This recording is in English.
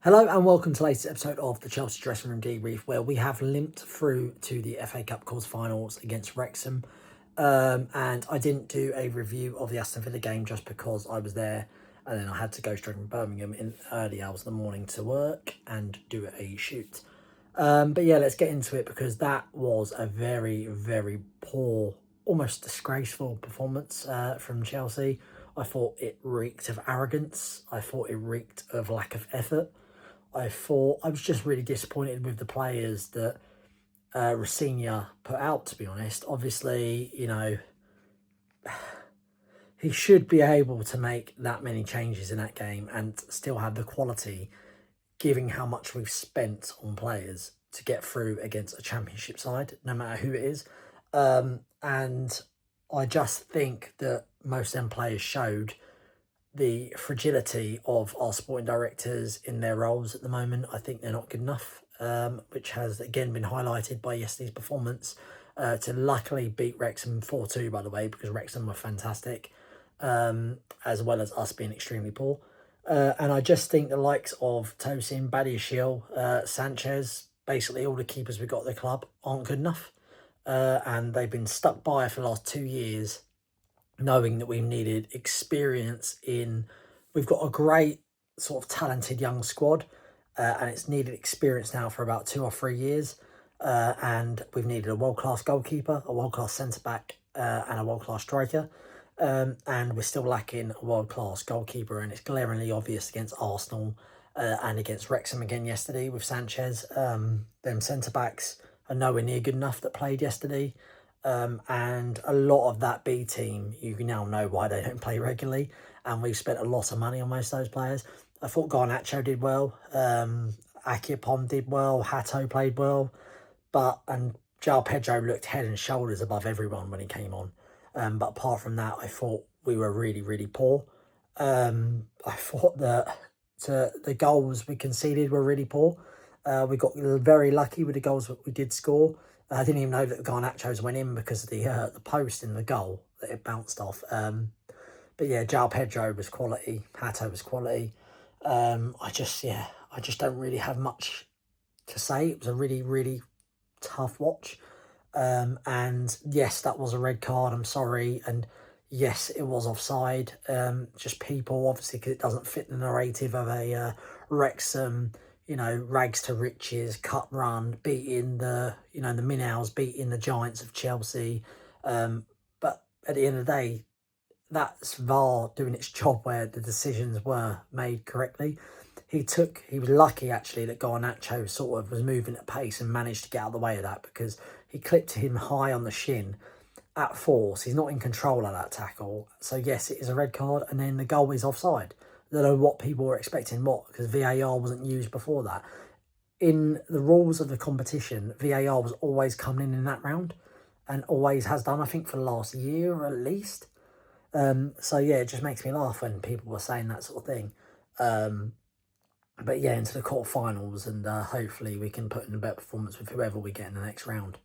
Hello and welcome to the latest episode of the Chelsea Dressing Room Debrief, where we have limped through to the FA Cup quarter-finals against Wrexham. And I didn't do a review of the Aston Villa game just because I was there and then I had to go straight from Birmingham in early hours of the morning to work and do a shoot. But yeah, let's get into it because that was a very, very poor, almost disgraceful performance from Chelsea. I thought it reeked of arrogance. I thought it reeked of lack of effort. I was just really disappointed with the players that Rafinha put out, to be honest. Obviously, he should be able to make that many changes in that game and still have the quality, given how much we've spent on players to get through against a championship side, no matter who it is. And I just think that most of them players showed the fragility of our sporting directors in their roles at the moment. I think they're not good enough, which has again been highlighted by yesterday's performance to luckily beat Wrexham 4-2, by the way, because Wrexham were fantastic, as well as us being extremely poor. And I just think the likes of Tosin, Badiashile, Sanchez, basically all the keepers we've got at the club aren't good enough. And they've been stuck by for the last 2 years, knowing that we've needed experience we've got a great sort of talented young squad, and it's needed experience now for about 2 or 3 years. And we've needed a world-class goalkeeper, a world-class centre-back, and a world-class striker. And we're still lacking a world-class goalkeeper, and it's glaringly obvious against Arsenal and against Wrexham again yesterday with Sanchez. Them centre-backs are nowhere near good enough that played yesterday. And a lot of that B team, you now know why they don't play regularly. And we've spent a lot of money on most of those players. I thought Garnacho did well. Akipom did well. Hato played well. And João Pedro looked head and shoulders above everyone when he came on. But apart from that, I thought we were really, really poor. I thought that the goals we conceded were really poor. We got very lucky with the goals that we did score. I didn't even know that Garnacho's went in because of the post in the goal that it bounced off. But yeah, João Pedro was quality. Hato was quality. I just don't really have much to say. It was a really, really tough watch. And yes, that was a red card. I'm sorry. And yes, it was offside. Just people, obviously, because it doesn't fit the narrative of a Wrexham, rags to riches, cut run, beating the Minnows, beating the Giants of Chelsea. But at the end of the day, that's VAR doing its job where the decisions were made correctly. He was lucky, actually, that Garnacho sort of was moving at pace and managed to get out of the way of that, because he clipped him high on the shin at force. He's not in control of that tackle. So yes, it is a red card, and then the goal is offside. I don't know what people were expecting, because VAR wasn't used before that. In the rules of the competition, VAR was always coming in that round and always has done, I think, for the last year at least. So yeah, it just makes me laugh when people were saying that sort of thing. But yeah, into the quarterfinals, and hopefully we can put in a better performance with whoever we get in the next round.